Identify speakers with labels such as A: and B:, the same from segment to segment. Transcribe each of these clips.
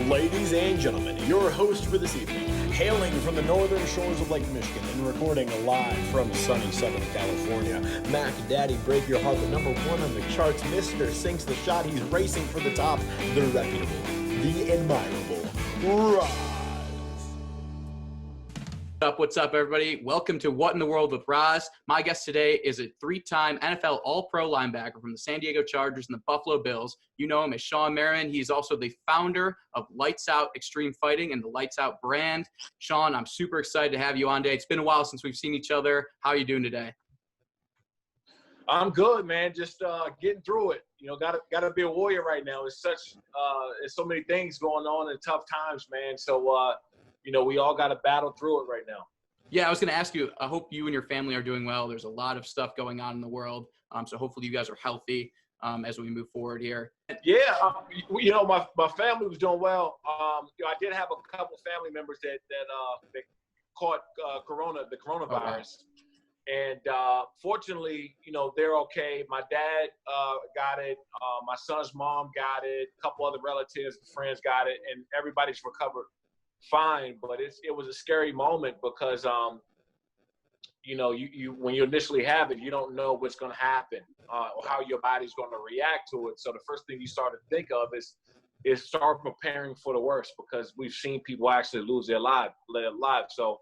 A: Ladies and gentlemen, your host for this evening, hailing from the northern shores of Lake Michigan and recording live from sunny Southern California, Mac Daddy Break Your Heart, the #1 on the charts, Mr. Sinks the Shot, he's racing for the top, the reputable, the admirable, Roz.
B: What's up, everybody? Welcome to What in the World with Roz. My guest today is a three-time NFL All-Pro linebacker from the San Diego Chargers and the Buffalo Bills. You know him as Shawne Merriman. He's also the founder of Lights Out Extreme Fighting and the Lights Out brand. Shawne, I'm super excited to have you on today. It's been a while since we've seen each other. How are you doing today?
C: I'm good, man. Just getting through it. You know, gotta be a warrior right now. It's so many things going on in tough times, man. So, you know, we all got to battle through it right now.
B: Yeah, I was going to ask you, I hope you and your family are doing well. There's a lot of stuff going on in the world. So hopefully you guys are healthy as we move forward here.
C: Yeah, you know, my family was doing well. You know, I did have a couple family members that caught the coronavirus. Okay. And fortunately, you know, they're okay. My dad got it. My son's mom got it. A couple other relatives and friends got it. And everybody's recovered fine, but it was a scary moment because you know, you when you initially have it, you don't know what's going to happen or how your body's going to react to it. So the first thing you start to think of is start preparing for the worst, because we've seen people actually lose their lives. So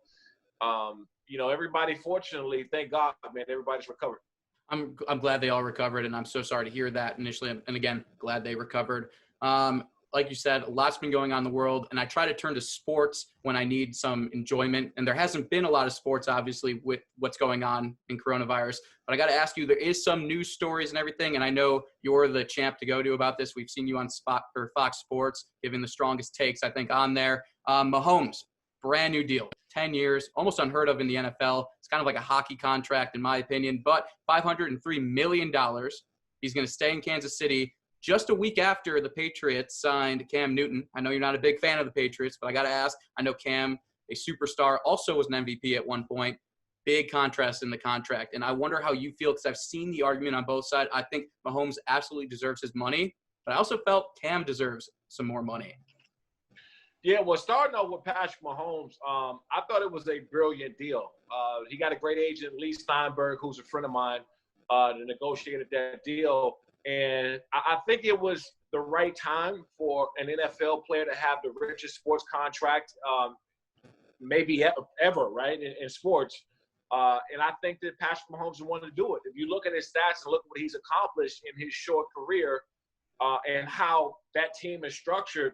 C: you know, everybody, fortunately, thank God, man, everybody's recovered.
B: I'm glad they all recovered, and I'm so sorry to hear that initially. And again, glad they recovered. Like you said, a lot's been going on in the world, and I try to turn to sports when I need some enjoyment. And there hasn't been a lot of sports, obviously, with what's going on in coronavirus. But I got to ask you, there is some news stories and everything, and I know you're the champ to go to about this. We've seen you on Fox Sports giving the strongest takes, I think, on there. Mahomes, brand new deal, 10 years, almost unheard of in the NFL. It's kind of like a hockey contract, in my opinion, but $503 million. He's going to stay in Kansas City. Just a week after the Patriots signed Cam Newton. I know you're not a big fan of the Patriots, but I got to ask, I know Cam, a superstar, also was an MVP at one point. Big contrast in the contract. And I wonder how you feel, because I've seen the argument on both sides. I think Mahomes absolutely deserves his money, but I also felt Cam deserves some more money.
C: Yeah, well, starting off with Patrick Mahomes, I thought it was a brilliant deal. He got a great agent, Lee Steinberg, who's a friend of mine, that negotiated that deal. And I think it was the right time for an NFL player to have the richest sports contract maybe ever, right, in sports. And I think that Patrick Mahomes wanted to do it. If you look at his stats and look what he's accomplished in his short career and how that team is structured,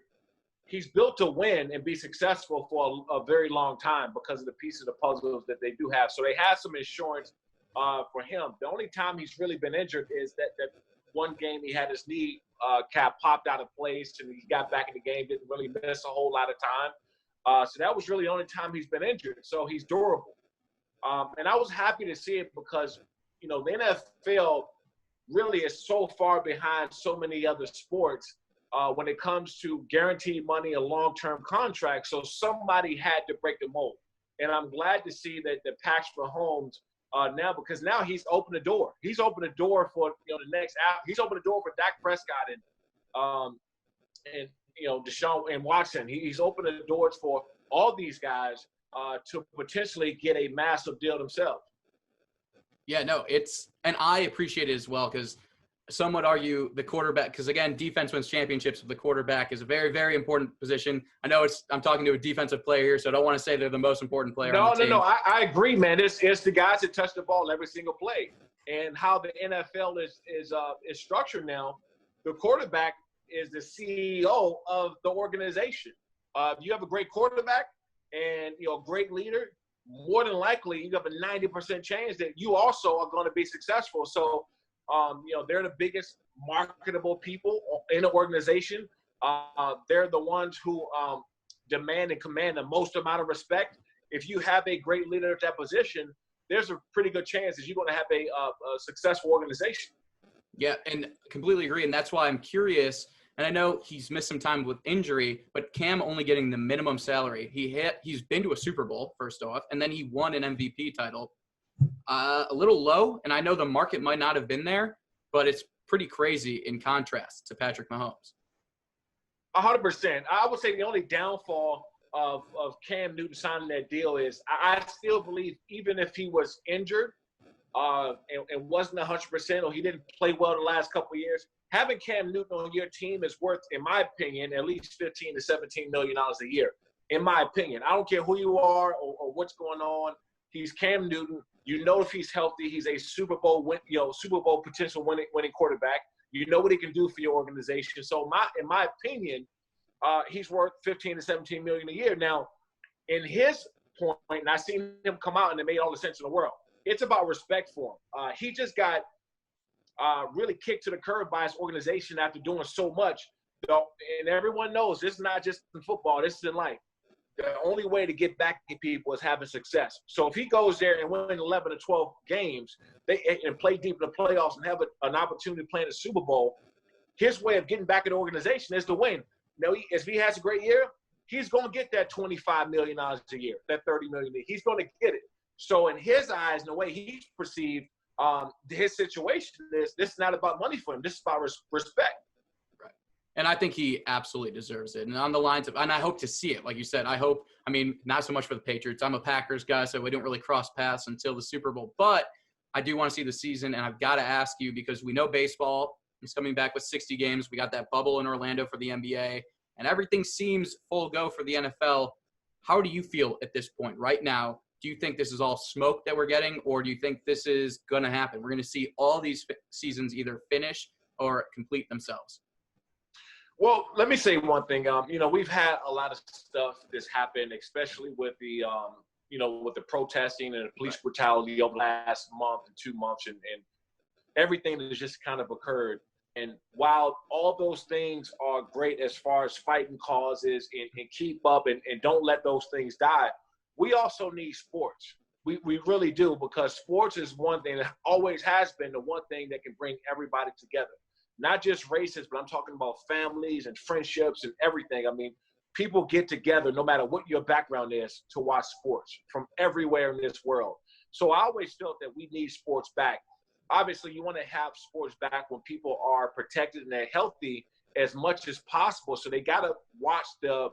C: he's built to win and be successful for a very long time because of the pieces of the puzzles that they do have. So they have some insurance for him. The only time he's really been injured is that one game he had his knee cap popped out of place and he got back in the game, didn't really miss a whole lot of time. So that was really the only time he's been injured. So he's durable. And I was happy to see it because, you know, the NFL really is so far behind so many other sports when it comes to guaranteed money and long-term contracts. So somebody had to break the mold. And I'm glad to see that the Patrick Mahomes now, because now he's opened the door. He's opened the door for, you know, the next app. He's opened the door for Dak Prescott and you know, Deshaun and Watson. He's opened the doors for all these guys to potentially get a massive deal themselves.
B: Yeah, no, and I appreciate it as well, because some would argue the quarterback, because again, defense wins championships. The quarterback is a very, very important position. I know I'm talking to a defensive player here, so I don't want to say they're the most important player on the team.
C: No, I agree, man. It's the guys that touch the ball every single play. And how the NFL is structured now, the quarterback is the CEO of the organization. If you have a great quarterback and, you know, a great leader, more than likely you have a 90% chance that you also are going to be successful. So, you know, they're the biggest marketable people in the organization. They're the ones who demand and command the most amount of respect. If you have a great leader at that position, there's a pretty good chance that you're going to have a successful organization.
B: Yeah, and completely agree. And that's why I'm curious. And I know he's missed some time with injury, but Cam only getting the minimum salary. He's been to a Super Bowl, first off, and then he won an MVP title. A little low, and I know the market might not have been there, but it's pretty crazy in contrast to Patrick Mahomes.
C: 100%. I would say the only downfall of Cam Newton signing that deal is I still believe even if he was injured and wasn't 100% or he didn't play well the last couple of years, having Cam Newton on your team is worth, in my opinion, at least $15 to $17 million a year. In my opinion, I don't care who you are or what's going on. He's Cam Newton. You know, if he's healthy, he's a Super Bowl potential winning quarterback. You know what he can do for your organization. So, in my opinion, he's worth $15 to $17 million a year. Now, in his point, and I seen him come out, and it made all the sense in the world. It's about respect for him. He just got really kicked to the curb by his organization after doing so much. And everyone knows this is not just in football. This is in life. The only way to get back at people is having success. So if he goes there and win 11 to 12 games and play deep in the playoffs and have an opportunity to play in the Super Bowl, his way of getting back at the organization is to win. Now, if he has a great year, he's going to get that $25 million a year, that $30 million a year. He's going to get it. So in his eyes, and the way he's perceived, his situation is this is not about money for him. This is about respect.
B: And I think he absolutely deserves it. And on the lines of, and I hope to see it, like you said, not so much for the Patriots. I'm a Packers guy, so we didn't really cross paths until the Super Bowl. But I do want to see the season, and I've got to ask you because we know baseball is coming back with 60 games. We got that bubble in Orlando for the NBA, and everything seems full go for the NFL. How do you feel at this point right now? Do you think this is all smoke that we're getting, or do you think this is going to happen? We're going to see all these seasons either finish or complete themselves.
C: Well, let me say one thing. We've had a lot of stuff that's happened, especially with the, with the protesting and the police brutality over the last month and 2 months and everything that has just kind of occurred. And while all those things are great as far as fighting causes and keep up and don't let those things die, we also need sports. We really do, because sports is one thing that always has been the one thing that can bring everybody together. Not just races, but I'm talking about families and friendships and everything. I mean, people get together no matter what your background is to watch sports from everywhere in this world. So I always felt that we need sports back. Obviously, you want to have sports back when people are protected and they're healthy as much as possible. So they got to watch now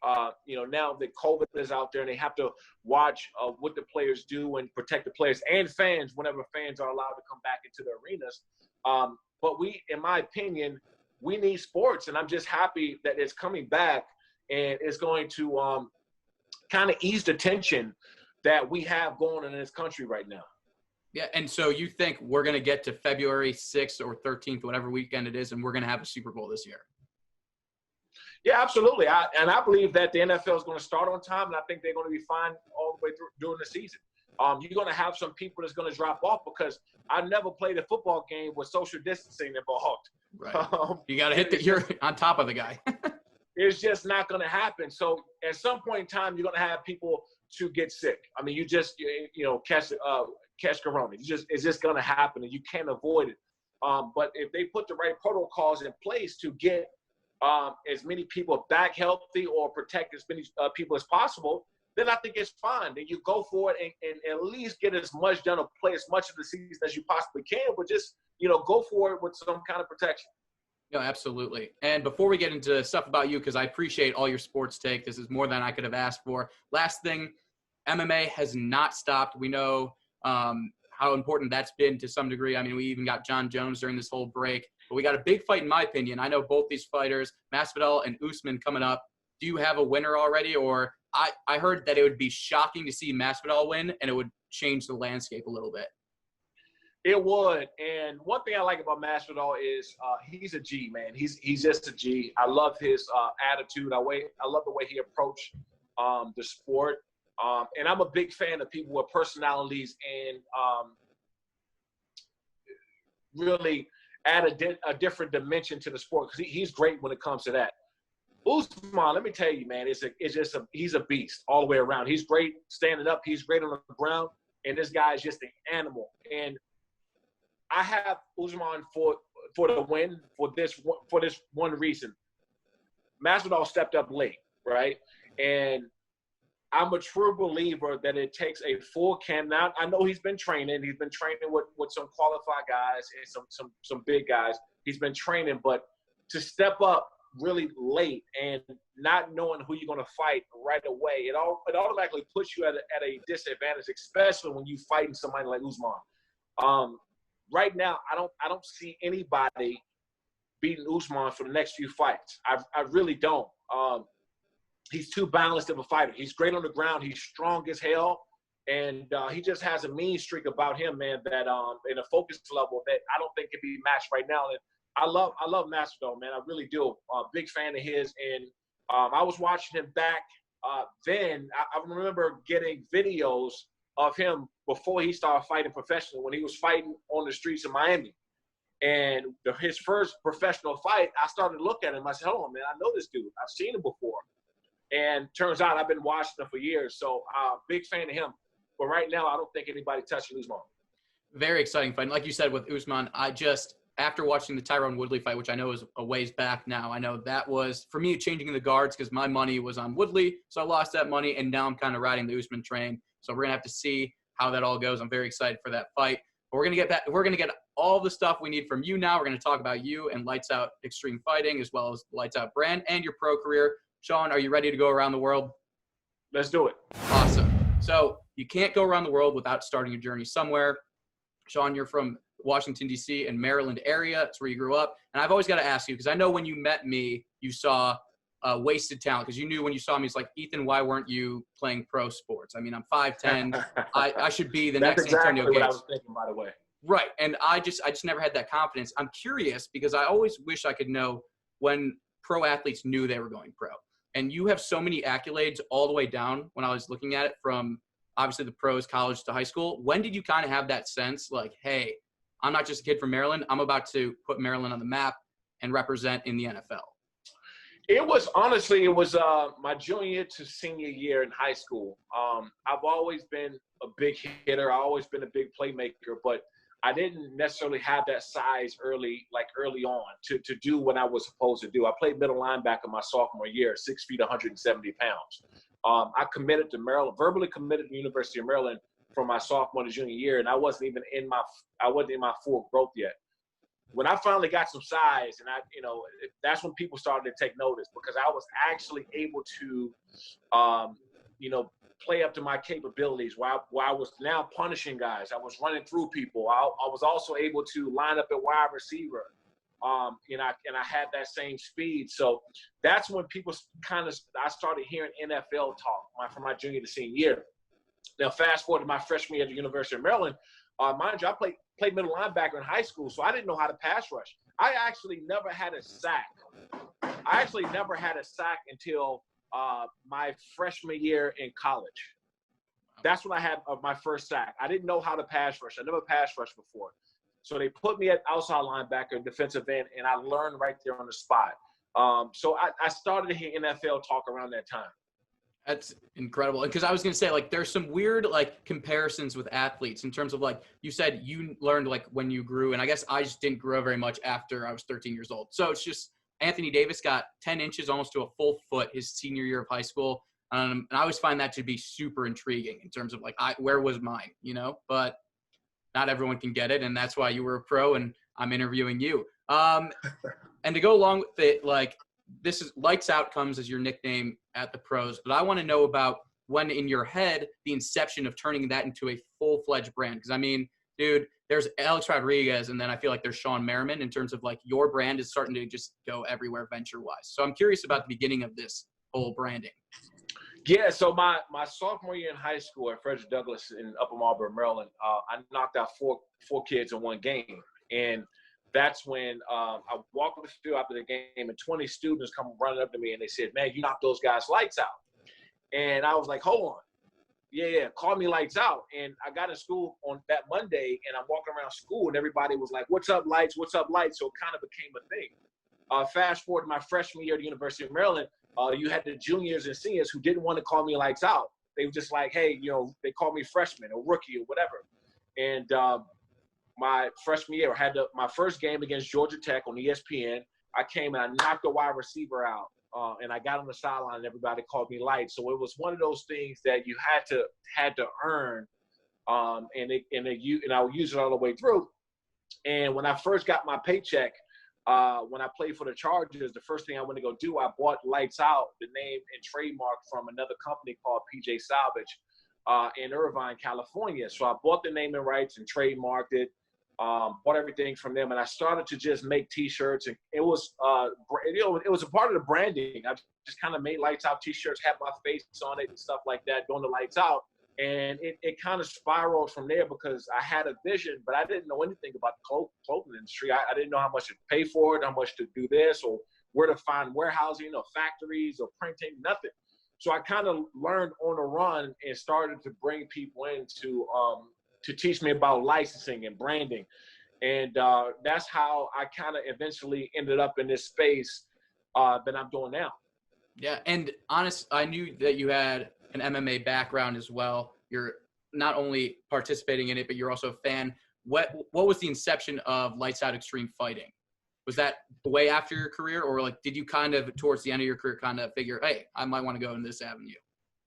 C: that COVID is out there and they have to watch what the players do and protect the players and fans whenever fans are allowed to come back into the arenas. But in my opinion, we need sports, and I'm just happy that it's coming back and it's going to kind of ease the tension that we have going on in this country right now.
B: Yeah, and so you think we're going to get to February 6th or 13th, whatever weekend it is, and we're going to have a Super Bowl this year?
C: Yeah, absolutely. I believe that the NFL is going to start on time, and I think they're going to be fine all the way through during the season. You're going to have some people that's going to drop off because I never played a football game with social distancing involved.
B: Right. You got to hit you're on top of the guy.
C: It's just not going to happen. So at some point in time, you're going to have people to get sick. I mean, you just, catch corona. It's just going to happen, and you can't avoid it. But if they put the right protocols in place to get as many people back healthy or protect as many people as possible, then I think it's fine. Then you go for it and at least get as much done or play as much of the season as you possibly can, but just, go for it with some kind of protection.
B: No, absolutely. And before we get into stuff about you, because I appreciate all your sports take, this is more than I could have asked for. Last thing, MMA has not stopped. We know how important that's been to some degree. I mean, we even got John Jones during this whole break. But we got a big fight, in my opinion. I know both these fighters, Masvidal and Usman, coming up. Do you have a winner already? Or I heard that it would be shocking to see Masvidal win, and it would change the landscape a little bit.
C: It would. And one thing I like about Masvidal is he's a G, man. He's just a G. I love his attitude. I love the way he approached the sport. And I'm a big fan of people with personalities and really add a different dimension to the sport, because he's great when it comes to that. Usman, let me tell you, man, he's a beast all the way around. He's great standing up. He's great on the ground. And this guy is just an animal. And I have Usman for the win for this one reason. Masvidal stepped up late, right? And I'm a true believer that it takes a full camp. Now, I know he's been training. He's been training with some qualified guys and some big guys. He's been training, but to step up really late and not knowing who you're going to fight right away, it automatically puts you at a disadvantage, especially when you fighting somebody like Usman. Right now, I don't see anybody beating Usman for the next few fights. I really don't. He's too balanced of a fighter. He's great on the ground. He's strong as hell. And he just has a mean streak about him, man, that in a focus level that I don't think can be matched right now. And I love Mastodon, man. I really do. Big fan of his. And I was watching him back then. I remember getting videos of him before he started fighting professionally, when he was fighting on the streets of Miami. And his first professional fight, I started to look at him. I said, hold on, man, I know this dude. I've seen him before. And turns out I've been watching him for years. So big fan of him. But right now, I don't think anybody touching Usman.
B: Very exciting fight. And like you said with Usman, after watching the Tyrone Woodley fight, which I know is a ways back now, I know that was, for me, changing the guards because my money was on Woodley. So I lost that money, and now I'm kind of riding the Usman train. So we're going to have to see how that all goes. I'm very excited for that fight. But we're going to get back. We're going to get all the stuff we need from you now. We're going to talk about you and Lights Out Extreme Fighting, as well as Lights Out brand and your pro career. Shawne, are you ready to go around the world?
C: Let's do it.
B: Awesome. So you can't go around the world without starting a journey somewhere. Shawne, you're from Washington, D.C. and Maryland area. That's where you grew up. And I've always got to ask you, because I know when you met me, you saw wasted talent, because you knew when you saw me, it's like, Ethan, why weren't you playing pro sports? I mean, I'm 5'10". I should be the next
C: exactly
B: Antonio Gates.
C: What I was thinking, by the way.
B: Right. And I just never had that confidence. I'm curious because I always wish I could know when pro athletes knew they were going pro. And you have so many accolades all the way down when I was looking at it, from obviously the pros, college to high school. When did you kind of have that sense like, hey, I'm not just a kid from Maryland. I'm about to put Maryland on the map and represent in the NFL?
C: It was my junior to senior year in high school. I've always been a big hitter. I've always been a big playmaker, but I didn't necessarily have that size early on to do what I was supposed to do. I played middle linebacker my sophomore year, 6 feet, 170 pounds. I committed to Maryland, verbally committed to the University of Maryland from my sophomore to junior year, and I wasn't even in my full growth yet. When I finally got some size, and that's when people started to take notice, because I was actually able to, play up to my capabilities while I was now punishing guys. I was running through people. I was also able to line up at wide receiver. And I had that same speed. So that's when people I started hearing NFL talk from my junior to senior year. Now, fast forward to my freshman year at the University of Maryland. Mind you, I played middle linebacker in high school, so I didn't know how to pass rush. I actually never had a sack. Until my freshman year in college. That's when I had my first sack. I didn't know how to pass rush. I never pass rushed before. So they put me at outside linebacker, defensive end, and I learned right there on the spot. So I started to hear NFL talk around that time.
B: That's incredible. Because I was going to say, like, there's some weird, like, comparisons with athletes in terms of, like, you said you learned, like, when you grew. And I guess I just didn't grow very much after I was 13 years old. So it's just Anthony Davis got 10 inches, almost to a full foot, his senior year of high school. And I always find that to be super intriguing in terms of, like, where was mine, But not everyone can get it, and that's why you were a pro, and I'm interviewing you. And to go along with it, like, this is Lights Out comes as your nickname at the pros, but I want to know about when in your head the inception of turning that into a full-fledged brand. Because, I mean, dude, there's Alex Rodriguez, and then I feel like there's Shawne Merriman in terms of, like, your brand is starting to just go everywhere venture-wise. So I'm curious about the beginning of this whole branding.
C: Yeah, so my sophomore year in high school at Frederick Douglass in Upper Marlboro, Maryland, I knocked out four kids in one game. And that's when I walked on the field after the game, and 20 students come running up to me, and they said, man, you knocked those guys' lights out. And I was like, hold on. Yeah, call me Lights Out. And I got in school on that Monday, and I'm walking around school, and everybody was like, what's up, Lights? What's up, Lights? So it kind of became a thing. Fast forward to my freshman year at the University of Maryland, you had the juniors and seniors who didn't want to call me Lights Out. They were just like, hey, they called me freshman or rookie or whatever. And my freshman year, I had my first game against Georgia Tech on ESPN. I came and I knocked a wide receiver out, and I got on the sideline, and everybody called me Lights. So it was one of those things that you had to earn, and I would use it all the way through. And when I first got my paycheck, when I played for the Chargers, the first thing I went to go do, I bought Lights Out, the name and trademark from another company called PJ Salvage in Irvine, California. So I bought the naming rights and trademarked it, bought everything from them, and I started to just make T-shirts. And it was, it was a part of the branding. I just kind of made Lights Out T-shirts, had my face on it and stuff like that, doing the Lights Out. And it kind of spiraled from there because I had a vision, but I didn't know anything about the clothing industry. I didn't know how much to pay for it, how much to do this, or where to find warehousing or factories or printing, nothing. So I kind of learned on the run and started to bring people in to teach me about licensing and branding. And that's how I kind of eventually ended up in this space that I'm doing now.
B: Yeah, and I knew that you had an MMA background as well. You're not only participating in it, but you're also a fan. What was the inception of Lights Out Extreme Fighting? Was that way after your career, or like did you kind of towards the end of your career kind of figure, hey, I might want to go in this avenue?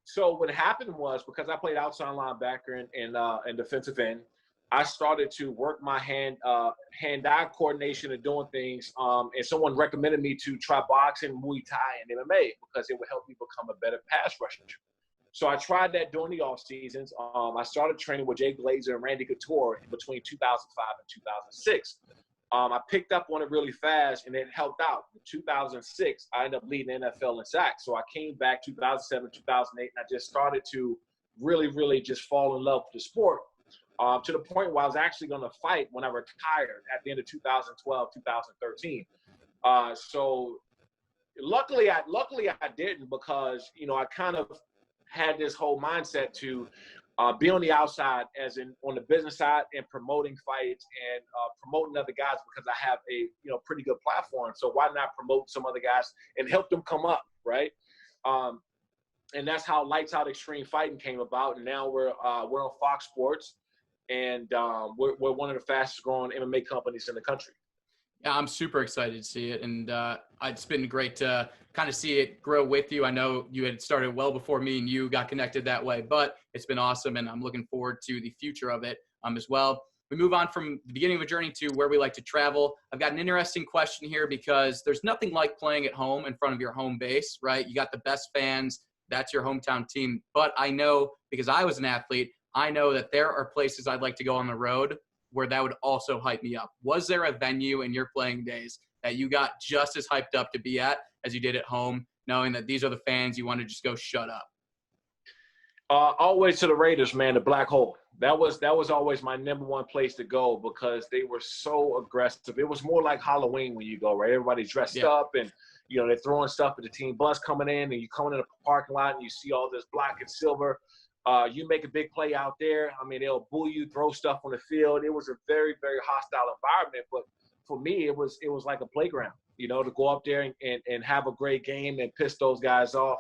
C: So what happened was, because I played outside linebacker and defensive end, I started to work my hand-eye coordination and doing things. And someone recommended me to try boxing, Muay Thai, and MMA because it would help me become a better pass rusher. So I tried that during the off seasons. I started training with Jay Glazer and Randy Couture between 2005 and 2006. I picked up on it really fast, and it helped out. In 2006, I ended up leading the NFL in sacks. So I came back 2007, 2008, and I just started to really, really just fall in love with the sport to the point where I was actually going to fight when I retired at the end of 2012, 2013. So luckily I didn't, because, you know, I kind of had this whole mindset to be on the outside, as in on the business side, and promoting fights and promoting other guys, because I have a pretty good platform. So why not promote some other guys and help them come up, right? And that's how Lights Out Extreme Fighting came about. And now we're on Fox Sports, and we're one of the fastest growing MMA companies in the country.
B: Yeah, I'm super excited to see it, and it's been great to kind of see it grow with you. I know you had started well before me and you got connected that way, but it's been awesome, and I'm looking forward to the future of it as well. We move on from the beginning of a journey to where we like to travel. I've got an interesting question here, because there's nothing like playing at home in front of your home base, right? You got the best fans. That's your hometown team. But I know, because I was an athlete, I know that there are places I'd like to go on the road where that would also hype me up. Was there a venue in your playing days that you got just as hyped up to be at as you did at home, knowing that these are the fans you want to just go shut up?
C: Always to the Raiders, man, the Black Hole. That was always my number one place to go, because they were so aggressive. It was more like Halloween when you go, right? Everybody's dressed up, and they're throwing stuff at the team bus coming in, and you come in the parking lot and you see all this black and silver. You make a big play out there, I mean, they'll boo you, throw stuff on the field. It was a very, very hostile environment. But for me, it was like a playground, to go up there and have a great game and piss those guys off.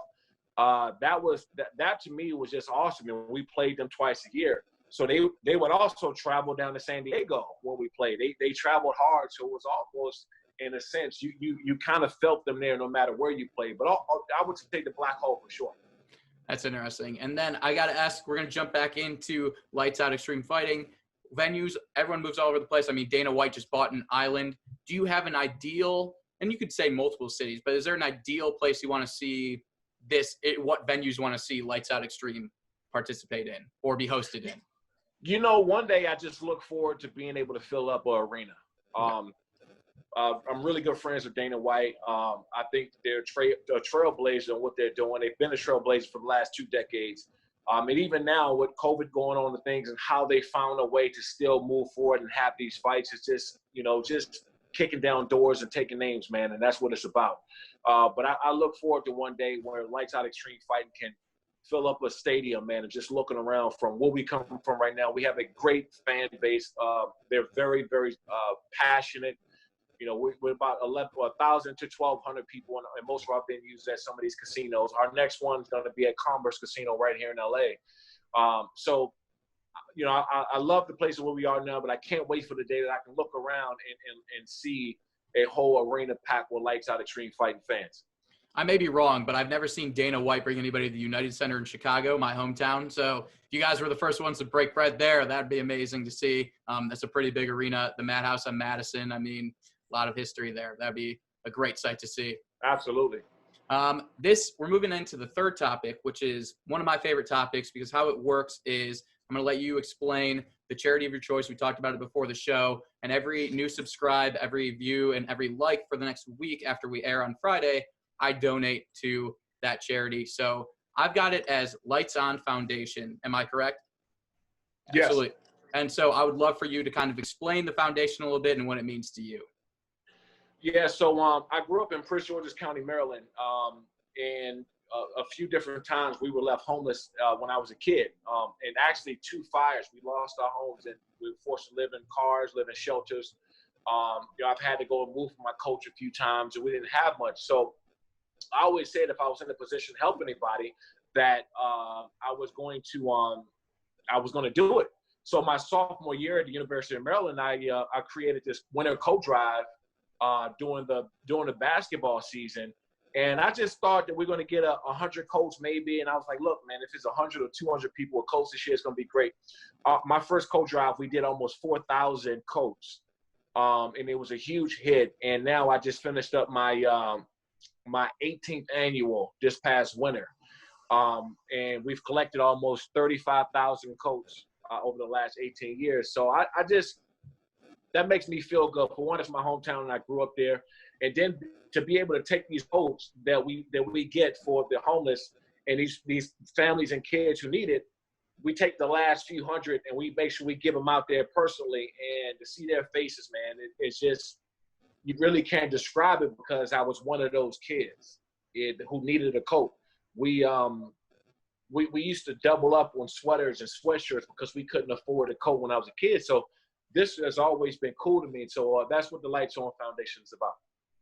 C: That to me was just awesome. And we played them twice a year. So they would also travel down to San Diego when we played. They traveled hard, so it was almost, in a sense, you kind of felt them there no matter where you played. But I would say the Black Hole for sure.
B: That's interesting. And then I got to ask, we're going to jump back into Lights Out Extreme Fighting. Venues, everyone moves all over the place. I mean, Dana White just bought an island. Do you have an ideal, and you could say multiple cities, but is there an ideal place you want to see what venues you want to see Lights Out Extreme participate in or be hosted in?
C: One day I just look forward to being able to fill up an arena. I'm really good friends with Dana White. I think they're a trailblazer on what they're doing. They've been a trailblazer for the last 2 decades. And even now with COVID going on and things, and how they found a way to still move forward and have these fights, it's just, just kicking down doors and taking names, man. And that's what it's about. But I look forward to one day where Lights Out Extreme Fighting can fill up a stadium, man, and just looking around from where we come from right now. We have a great fan base. They're very, very passionate. We're about 1,000 to 1,200 people in most of our venues at some of these casinos. Our next one's going to be at Commerce Casino right here in LA. So, I love the place where we are now, but I can't wait for the day that I can look around and see a whole arena packed with Lights Out Extreme Fighting fans.
B: I may be wrong, but I've never seen Dana White bring anybody to the United Center in Chicago, my hometown. So if you guys were the first ones to break bread there, that'd be amazing to see. That's a pretty big arena. The Madhouse on Madison. I mean, A lot of history there. That'd be a great sight to see.
C: Absolutely.
B: We're moving into the third topic, which is one of my favorite topics, because how it works is I'm going to let you explain the charity of your choice. We talked about it before the show, and every new subscribe, every view, and every like for the next week after we air on Friday, I donate to that charity. So I've got it as Lights On Foundation. Am I correct?
C: Yes.
B: Absolutely. And so I would love for you to kind of explain the foundation a little bit and what it means to you.
C: Yeah, so I grew up in Prince George's County, Maryland, and a few different times we were left homeless when I was a kid. And actually 2 fires, we lost our homes and we were forced to live in cars, live in shelters. I've had to go and move for my coach a few times, and we didn't have much. So I always said if I was in a position to help anybody, that I was going to do it. So my sophomore year at the University of Maryland, I created this winter coat drive during the basketball season. And I just thought that we're going to get 100 coats maybe. And I was like, look, man, if it's 100 or 200 people with coats this year, it's going to be great. My first coat drive, we did almost 4,000 coats. And it was a huge hit. And now I just finished up my 18th annual this past winter. And we've collected almost 35,000 coats over the last 18 years. So I just, that makes me feel good. For one, it's my hometown and I grew up there. And then to be able to take these coats that we get for the homeless and these families and kids who need it, we take the last few hundred and we make sure we give them out there personally, and to see their faces, man, it's just, you really can't describe it, because I was one of those kids who needed a coat. We used to double up on sweaters and sweatshirts because we couldn't afford a coat when I was a kid. So this has always been cool to me. So that's what the Lights On Foundation is about.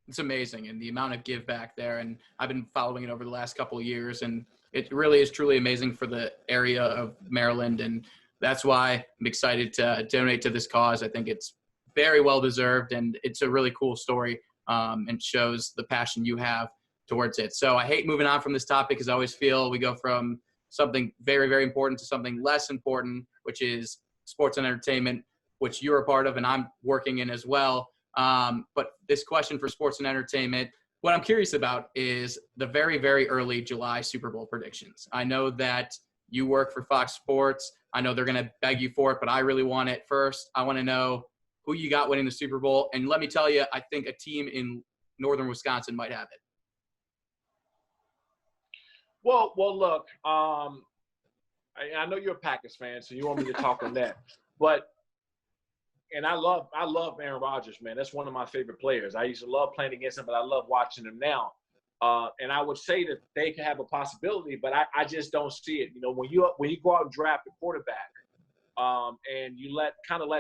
B: It's amazing, and the amount of give back there. And I've been following it over the last couple of years, and it really is truly amazing for the area of Maryland. And that's why I'm excited to donate to this cause. I think it's very well deserved, and it's a really cool story, and shows the passion you have towards it. So I hate moving on from this topic, because I always feel we go from something very, very important to something less important, which is sports and entertainment, which you're a part of and I'm working in as well. But this question for sports and entertainment, what I'm curious about is the very, very early July Super Bowl predictions. I know that you work for Fox Sports. I know they're going to beg you for it, but I really want it first. I want to know who you got winning the Super Bowl. And let me tell you, I think a team in northern Wisconsin might have it.
C: Well, look, I know you're a Packers fan, so you want me to talk on that. But and I love Aaron Rodgers, man. That's one of my favorite players. I used to love playing against him, but I love watching him now. And I would say that they could have a possibility, but I just don't see it. You know, when you go out and draft a quarterback, and you let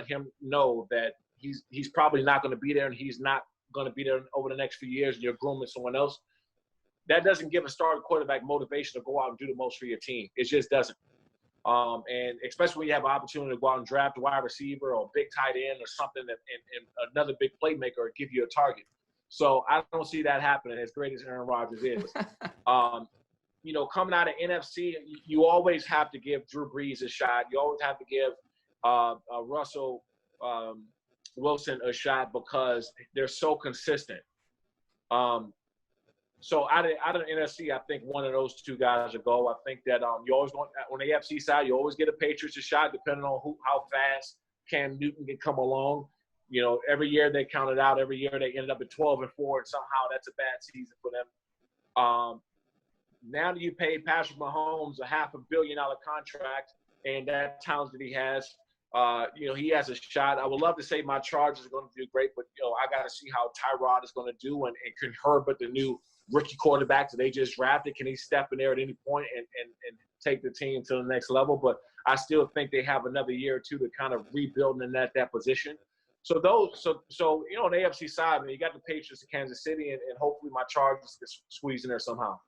C: him know that he's probably not going to be there, and he's not going to be there over the next few years, and you're grooming someone else, that doesn't give a starting quarterback motivation to go out and do the most for your team. It just doesn't. And especially when you have an opportunity to go out and draft a wide receiver or a big tight end or something, and another big playmaker or give you a target. So I don't see that happening, as great as Aaron Rodgers is. You know, coming out of NFC, you always have to give Drew Brees a shot. You always have to give Russell Wilson a shot, because they're so consistent. So out of the NFC, I think one of those two guys will go. I think that you always want, on the AFC side, you always get a Patriots a shot, depending on how fast Cam Newton can come along. You know, every year they counted out. Every year they ended up at 12-4, and somehow that's a bad season for them. Now that you pay Patrick Mahomes a $500 million contract, and that talent that he has, you know, he has a shot. I would love to say my Chargers are going to do great, but, you know, I got to see how Tyrod is going to do, and can Herbert, the new rookie quarterback that they just drafted, can he step in there at any point and take the team to the next level? But I still think they have another year or two to kind of rebuild in that position. So you know, on the AFC side, man, you got the Patriots in Kansas City, and hopefully my Chargers get squeezed in there somehow.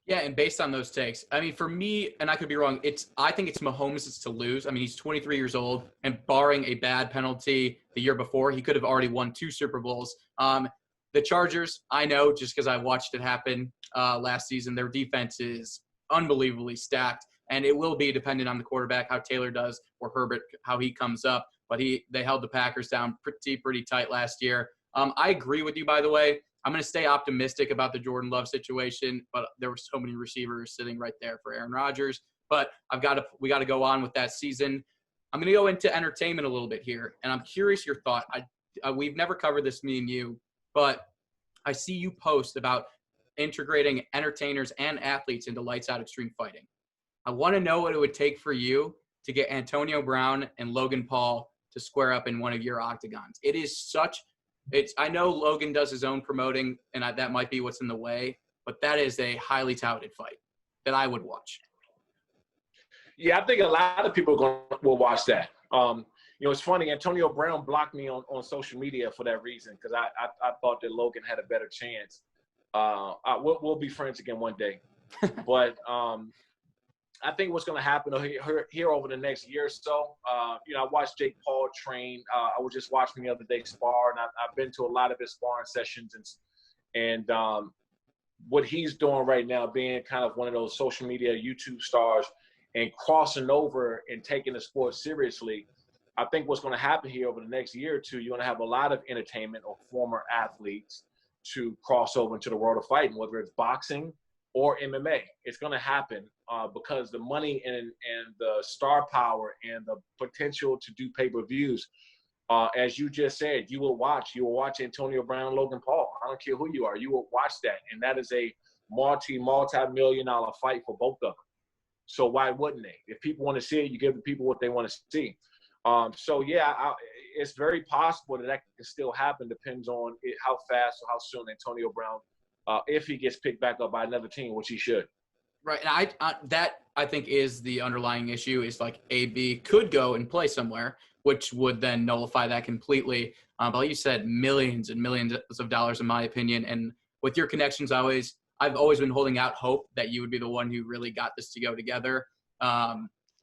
B: Yeah, and based on those takes, I mean, for me, and I could be wrong, I think it's Mahomes' to lose. I mean, he's 23 years old, and barring a bad penalty the year before, he could have already won 2 Super Bowls. The Chargers, I know just because I watched it happen last season, their defense is unbelievably stacked, and it will be dependent on the quarterback, how Taylor does, or Herbert, how he comes up. But they held the Packers down pretty tight last year. I agree with you, by the way. I'm going to stay optimistic about the Jordan Love situation, but there were so many receivers sitting right there for Aaron Rodgers. But we got to go on with that season. I'm going to go into entertainment a little bit here, and I'm curious your thought. We've never covered this, me and you, but I see you post about integrating entertainers and athletes into Lights Out Extreme Fighting. I want to know what it would take for you to get Antonio Brown and Logan Paul to square up in one of your octagons. I know Logan does his own promoting, and that might be what's in the way, but that is a highly touted fight that I would watch.
C: Yeah, I think a lot of people will watch that. It's funny. Antonio Brown blocked me on social media for that reason because I thought that Logan had a better chance. We'll be friends again one day. But I think what's going to happen here over the next year or so, I watched Jake Paul train. I was just watching the other day spar, and I've been to a lot of his sparring sessions. And what he's doing right now, being kind of one of those social media YouTube stars and crossing over and taking the sport seriously, I think what's going to happen here over the next year or two, you're going to have a lot of entertainment or former athletes to cross over into the world of fighting, whether it's boxing or MMA. It's going to happen because the money and the star power and the potential to do pay-per-views, as you just said, you will watch Antonio Brown, Logan Paul. I don't care who you are. You will watch that. And that is a multi-million-dollar fight for both of them. So why wouldn't they? If people want to see it, you give the people what they want to see. It's very possible that can still happen. Depends on how fast or how soon Antonio Brown, if he gets picked back up by another team, which he should.
B: Right, and I think is the underlying issue is like AB could go and play somewhere, which would then nullify that completely. But like you said, millions and millions of dollars, in my opinion. And with your connections, I've always been holding out hope that you would be the one who really got this to go together. I've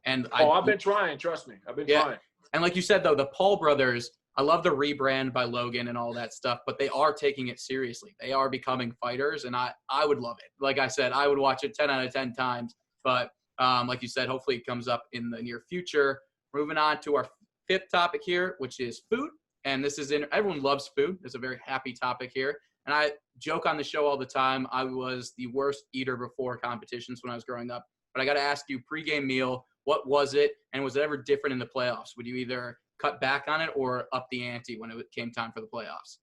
C: been trying. Trust me, I've been trying.
B: And like you said, though, the Paul brothers, I love the rebrand by Logan and all that stuff, but they are taking it seriously. They are becoming fighters, and I would love it. Like I said, I would watch it 10 out of 10 times. But like you said, hopefully it comes up in the near future. Moving on to our fifth topic here, which is food. And everyone loves food. It's a very happy topic here. And I joke on the show all the time. I was the worst eater before competitions when I was growing up. But I got to ask you, pregame meal, what was it? And was it ever different in the playoffs? Would you either cut back on it or up the ante when it came time for the playoffs?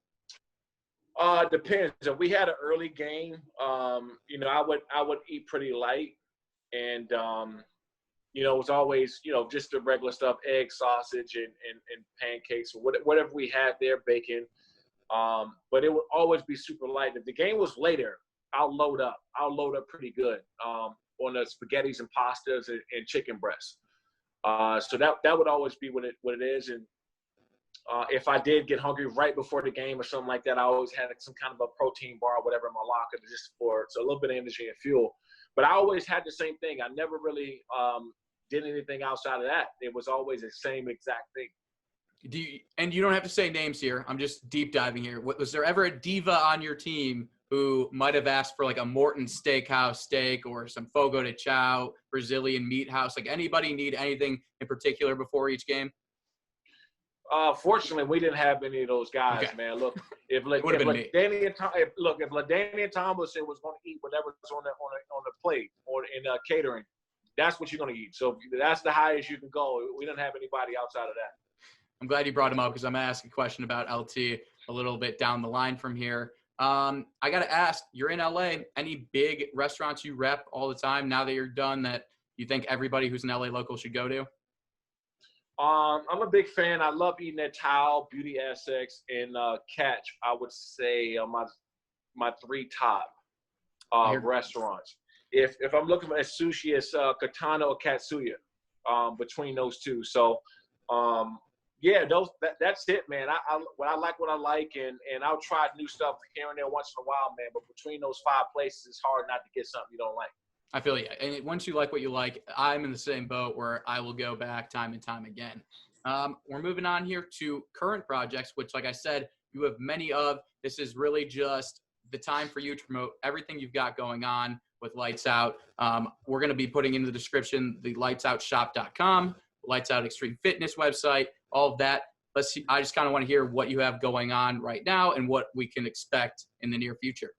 C: Depends. If we had an early game, I would eat pretty light. And, it was always, just the regular stuff, egg, sausage, and pancakes, or whatever we had there, bacon. But it would always be super light. If the game was later, I'll load up. I'll load up pretty good on the spaghettis and pastas and chicken breasts. So that would always be what it is. And if I did get hungry right before the game or something like that, I always had some kind of a protein bar or whatever in my locker just for a little bit of energy and fuel. But I always had the same thing. I never really did anything outside of that. It was always the same exact thing.
B: And you don't have to say names here. I'm just deep diving here. Was there ever a diva on your team who might have asked for like a Morton Steakhouse steak or some Fogo de Chao Brazilian meat house? Like anybody need anything in particular before each game?
C: Fortunately, we didn't have any of those guys, okay. Man. Look, if LaDainian Tomlinson was going to eat whatever's on the plate or in catering, that's what you're going to eat. So that's the highest you can go. We didn't have anybody outside of that.
B: I'm glad you brought him up because I'm going to ask a question about LT a little bit down the line from here. I got to ask, you're in LA. Any big restaurants you rep all the time now that you're done that you think everybody who's an LA local should go to?
C: I'm a big fan. I love eating at Tao, Beauty SX, and Catch. I would say my three top restaurants. If I'm looking at sushi, it's Katana or Katsuya between those two. So, that's it, man. I like what I like, and I'll try new stuff here and there once in a while, man. But between those 5 places, it's hard not to get something you don't like.
B: I feel you. And once you like what you like, I'm in the same boat where I will go back time and time again. We're moving on here to current projects, which, like I said, you have many of. This is really just the time for you to promote everything you've got going on with Lights Out. We're going to be putting in the description the lightsoutshop.com, Lights Out Extreme Fitness website, all of that. I just kind of want to hear what you have going on right now and what we can expect in the near future.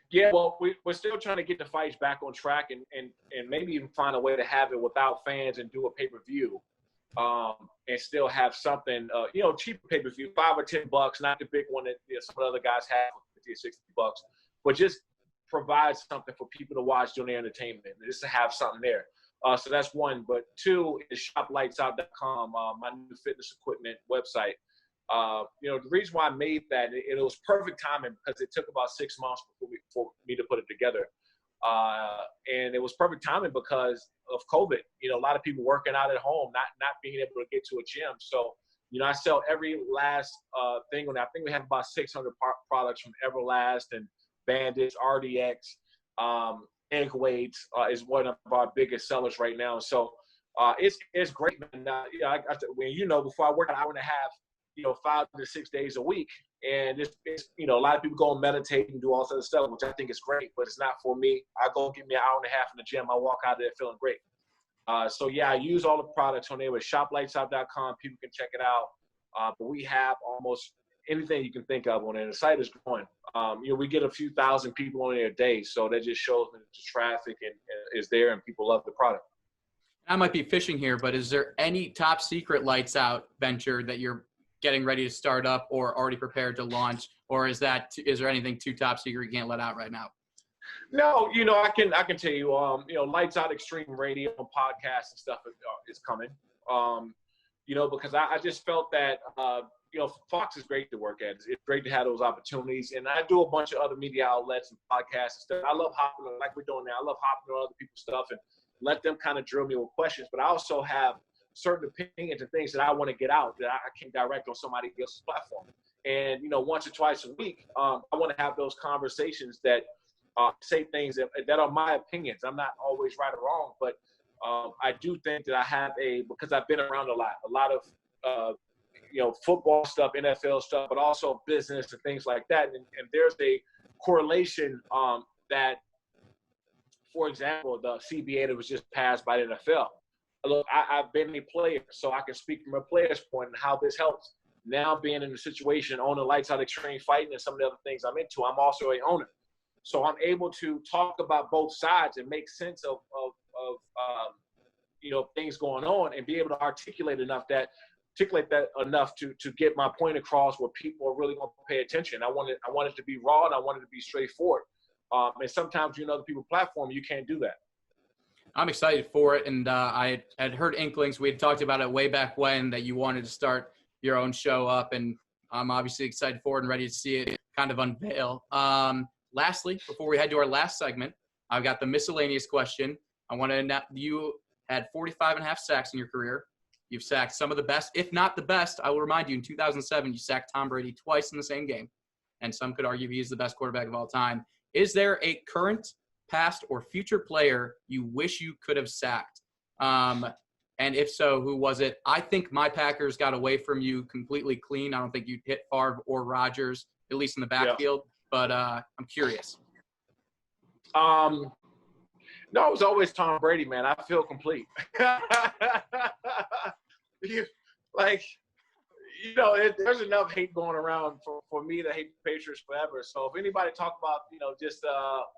C: Yeah, well, we're still trying to get the fights back on track and maybe even find a way to have it without fans and do a pay-per-view and still have something, cheaper pay-per-view, $5 or $10, not the big one that some of the other guys have for $50 or $60, but just provide something for people to watch during their entertainment, just to have something there. So that's one. But two is shoplightsout.com, my new fitness equipment website. The reason why I made that, it was perfect timing because it took about 6 months for me to put it together. And it was perfect timing because of COVID. A lot of people working out at home, not being able to get to a gym. So, I sell every last thing on that. I think we have about 600 products from Everlast and Bandage, RDX, ankle weights is one of our biggest sellers right now. So it's great, man. Before I work an hour and a half, 5 to 6 days a week, and it's a lot of people go and meditate and do all sorts of stuff, which I think is great, but it's not for me. I go get me an hour and a half in the gym. I walk out of there feeling great. I use all the products on there with shoplightsout.com. People can check it out. But we have almost anything you can think of on there. The site is growing. We get a few thousand people on there a day, so that just shows that the traffic is there and people love the product.
B: I might be fishing here, but is there any top secret lights out venture that you're getting ready to start up or already prepared to launch, or is there anything too top secret you can't let out right now?
C: No, I can tell you, Lights Out Extreme Radio and podcasts and stuff is coming. Because I just felt that, Fox is great to work at. It's great to have those opportunities. And I do a bunch of other media outlets and podcasts and stuff. I love hopping on, like we're doing now. I love hopping on other people's stuff and let them kind of drill me with questions. But I also have certain opinions and things that I want to get out that I can direct on somebody else's platform. And, once or twice a week, I want to have those conversations that say things that are my opinions. I'm not always right or wrong, but I do think that I have because I've been around a lot of football stuff, NFL stuff, but also business and things like that. And there's a correlation that, for example, the CBA that was just passed by the NFL. Look, I've been a player, so I can speak from a player's point and how this helps. Now being in a situation, owning Lights Out Extreme Fighting and some of the other things I'm into, I'm also an owner. So I'm able to talk about both sides and make sense of things going on and be able to articulate that enough to get my point across where people are really going to pay attention. I want it to be raw and I want it to be straightforward. And sometimes, other people's platform, you can't do that.
B: I'm excited for it. And I had heard inklings. We had talked about it way back when that you wanted to start your own show up. And I'm obviously excited for it and ready to see it kind of unveil. Lastly, before we head to our last segment, I've got the miscellaneous question. I want to know, you had 45.5 sacks in your career. You've sacked some of the best, if not the best. I will remind you, in 2007, you sacked Tom Brady twice in the same game. And some could argue he is the best quarterback of all time. Is there a current, past, or future player you wish you could have sacked? And if so, who was it? I think my Packers got away from you completely clean. I don't think you hit Farber or Rodgers, at least in the backfield. Yeah. But I'm curious.
C: No, it was always Tom Brady, man. I feel complete. There's enough hate going around for me to hate the Patriots forever. So if anybody talk about, just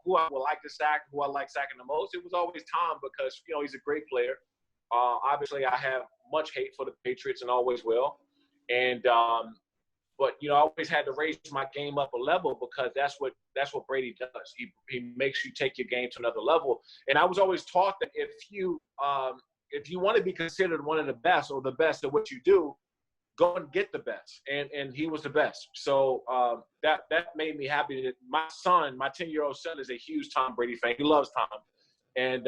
C: who I would like to sack, who I like sacking the most, it was always Tom because, he's a great player. Obviously, I have much hate for the Patriots and always will. And but I always had to raise my game up a level because that's what Brady does. He makes you take your game to another level. And I was always taught that if you want to be considered one of the best or the best at what you do, go and get the best. And he was the best. So that made me happy that my 10-year-old son is a huge Tom Brady fan. He loves Tom. And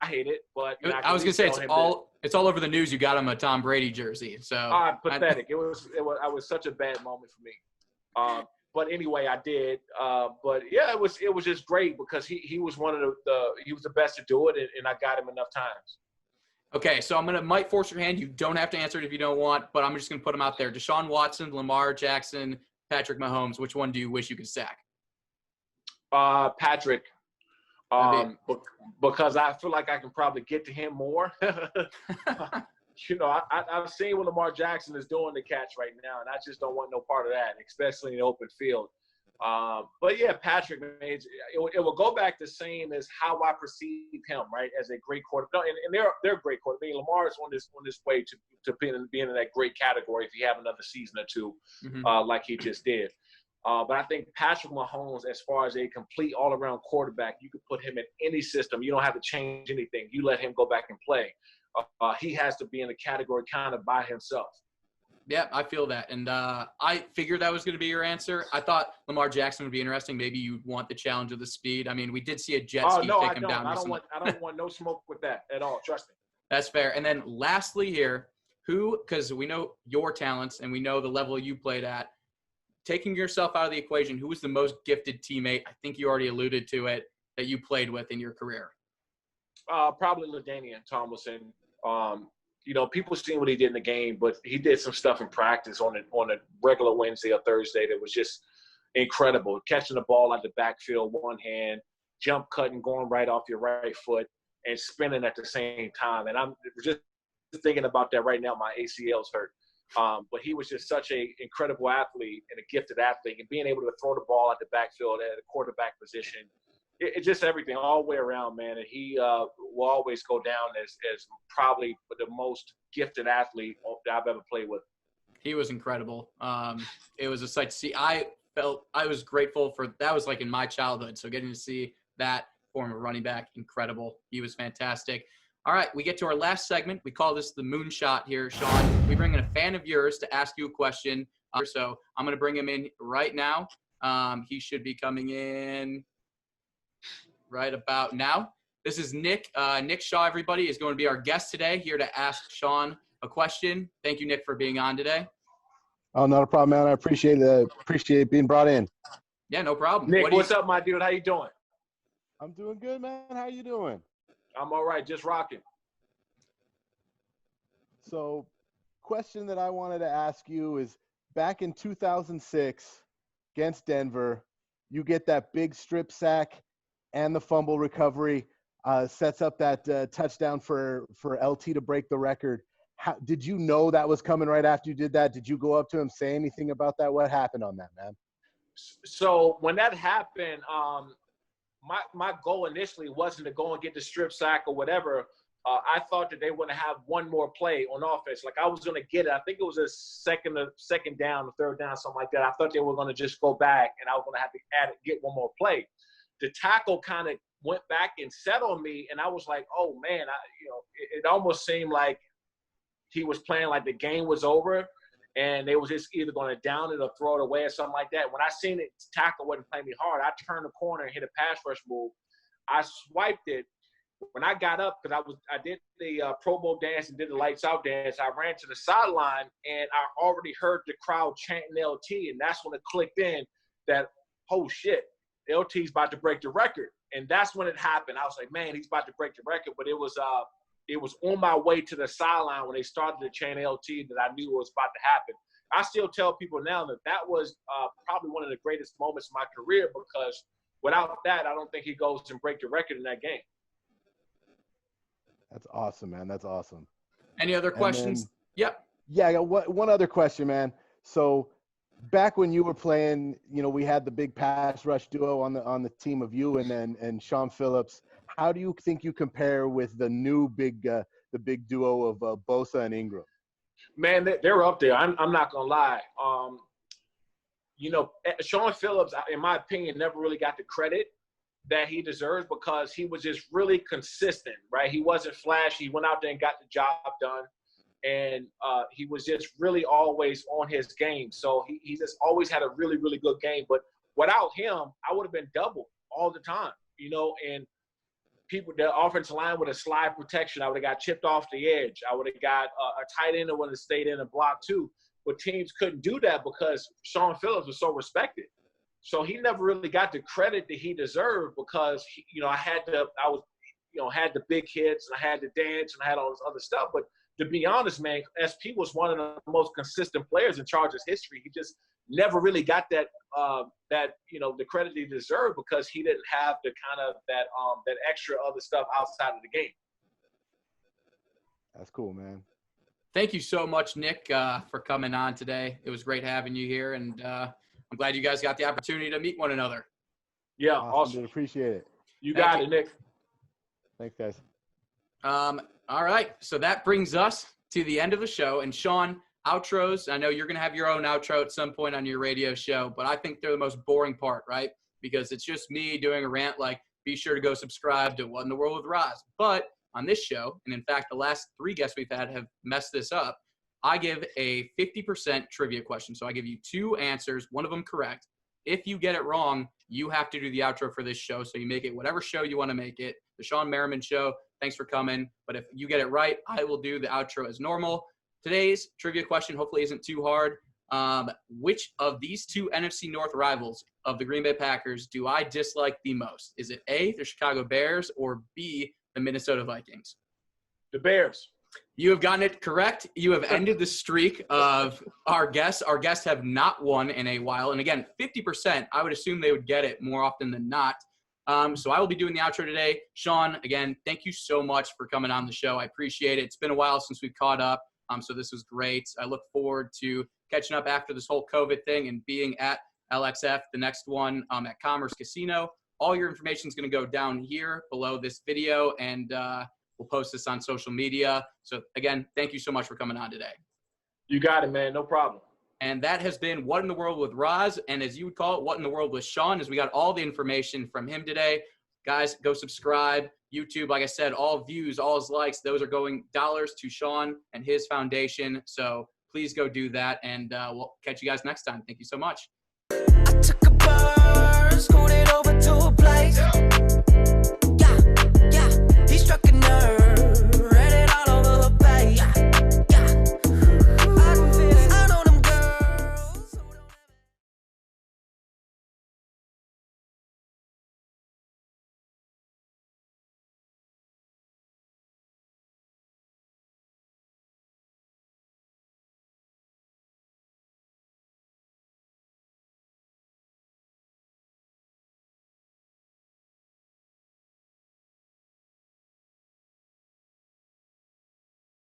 C: I hate it, but
B: I was gonna say it's all over the news. You got him a Tom Brady jersey, so
C: pathetic. It was such a bad moment for me. But anyway, I did. But yeah, it was just great because he was one of he was the best to do it, and I got him enough times.
B: Okay, so might force your hand. You don't have to answer it if you don't want, but I'm just gonna put them out there: Deshaun Watson, Lamar Jackson, Patrick Mahomes. Which one do you wish you could sack?
C: Patrick. Because I feel like I can probably get to him more. I've seen what Lamar Jackson is doing to catch right now, and I just don't want no part of that, especially in the open field. But yeah, Patrick, man, it will go back the same as how I perceive him, right, as a great quarterback. No, and they're great quarterback. I mean, Lamar is on this way to being in that great category if he have another season or two, like he just did. But I think Patrick Mahomes, as far as a complete all-around quarterback, you could put him in any system. You don't have to change anything. You let him go back and play. He has to be in a category kind of by himself.
B: Yeah, I feel that. And I figured that was going to be your answer. I thought Lamar Jackson would be interesting. Maybe you want the challenge of the speed. I mean, we did see a jet ski take him down.
C: I don't want no smoke with that at all. Trust me.
B: That's fair. And then lastly here, because we know your talents and we know the level you played at, taking yourself out of the equation, who was the most gifted teammate? I think you already alluded to it, that you played with in your career.
C: Probably LaDainian Tomlinson. People seen what he did in the game, but he did some stuff in practice on a regular Wednesday or Thursday that was just incredible. Catching the ball out the backfield, one hand, jump cutting, going right off your right foot, and spinning at the same time. And I'm just thinking about that right now. My ACL's hurt. But he was just such an incredible athlete and a gifted athlete, and being able to throw the ball at the backfield at a quarterback position. It's just everything all the way around, man. And he will always go down as probably the most gifted athlete that I've ever played with.
B: He was incredible. It was a sight to see. I was grateful for that. Was like in my childhood. So getting to see that form of running back, incredible. He was fantastic. All right, we get to our last segment. We call this the moonshot here, Shawne. We bring in a fan of yours to ask you a question. So I'm going to bring him in right now. He should be coming in right about now. This is Nick. Nick Shaw, everybody, is going to be our guest today, here to ask Shawne a question. Thank you, Nick, for being on today.
D: Oh, not a problem, man. I appreciate it. Appreciate being brought in.
B: Yeah, no problem.
C: Nick, what's up, my dude? How you doing?
D: I'm doing good, man. How you doing?
C: I'm all right, just rocking.
D: So, question that I wanted to ask you is, back in 2006 against Denver, you get that big strip sack and the fumble recovery, sets up that touchdown for LT to break the record. How, did you know that was coming right after you did that? Did you go up to him, say anything about that? What happened on that, man?
C: So when that happened, my goal initially wasn't to go and get the strip sack or whatever. I thought that they were going to have one more play on offense. Like, I was going to get it. I think it was a second down, or third down, something like that. I thought they were going to just go back, and I was going to have to get one more play. The tackle kind of went back and set on me, and I was like, oh, man, it almost seemed like he was playing like the game was over, and they was just either going to down it or throw it away or something like that. When I seen it, tackle wasn't playing me hard, I turned the corner and hit a pass rush move. I swiped it. When I got up, because I did the Pro Bowl dance and did the lights out dance, I ran to the sideline, and I already heard the crowd chanting LT, and that's when it clicked in that, oh, shit, LT's about to break the record. And that's when it happened. I was like, man, he's about to break the record. But it was on my way to the sideline when they started to chant LT that I knew it was about to happen. I still tell people now that was probably one of the greatest moments of my career, because without that, I don't think he goes and break the record in that game.
D: That's awesome, man. That's awesome.
B: Any other questions? Yep.
D: Yeah, I got one other question, man. So back when you were playing, we had the big pass rush duo on the team of you and Sean Phillips. How do you think you compare with the new big duo of Bosa and Ingram?
C: Man, they're up there. I'm not gonna lie. Sean Phillips, in my opinion, never really got the credit that he deserves, because he was just really consistent, right? He wasn't flashy. He went out there and got the job done, and he was just really always on his game. So he just always had a really, really good game. But without him, I would have been doubled all the time, and the offensive line would have slide protection. I would have got chipped off the edge. I would have got a tight end that would have stayed in a block too. But teams couldn't do that because Sean Phillips was so respected. So he never really got the credit that he deserved, because I had the big hits, and I had the dance, and I had all this other stuff. But to be honest, man, SP was one of the most consistent players in Chargers history. He just never really got that the credit he deserved, because he didn't have the kind of that extra other stuff outside of the game.
D: That's cool, man.
B: Thank you so much, Nick, for coming on today. It was great having you here, and I'm glad you guys got the opportunity to meet one another.
C: Yeah,
D: Awesome. Dude, appreciate it.
C: You got it, Nick.
D: Thanks, guys.
B: All right, so that brings us to the end of the show. And Shawne, outros, I know you're going to have your own outro at some point on your radio show, but I think they're the most boring part, right? Because it's just me doing a rant like, be sure to go subscribe to What in the World with Roz. But on this show, and in fact, the last 3 guests we've had have messed this up, I give a 50% trivia question. So I give you 2 answers, one of them correct. If you get it wrong, you have to do the outro for this show. So you make it whatever show you want to make it. The Shawne Merriman Show, thanks for coming. But if you get it right, I will do the outro as normal. Today's trivia question hopefully isn't too hard. Which of these 2 NFC North rivals of the Green Bay Packers do I dislike the most? Is it A, the Chicago Bears, or B, the Minnesota Vikings?
C: The Bears.
B: You have gotten it correct. You have ended the streak of our guests. Our guests have not won in a while. And again, 50%, I would assume they would get it more often than not. So I will be doing the outro today. Shawne, again, thank you so much for coming on the show. I appreciate it. It's been a while since we've caught up. So this was great. I look forward to catching up after this whole COVID thing and being at LXF, the next one at Commerce Casino. All your information is going to go down here below this video, and we'll post this on social media. So again, thank you so much for coming on today.
C: You got it, man. No problem.
B: And that has been What in the World with Roz, and as you would call it, What in the World with Shawne, as we got all the information from him today. Guys, go subscribe. YouTube, like I said, all views, all his likes, those are going dollars to Shawne and his foundation. So please go do that, and we'll catch you guys next time. Thank you so much.
E: I took a bus,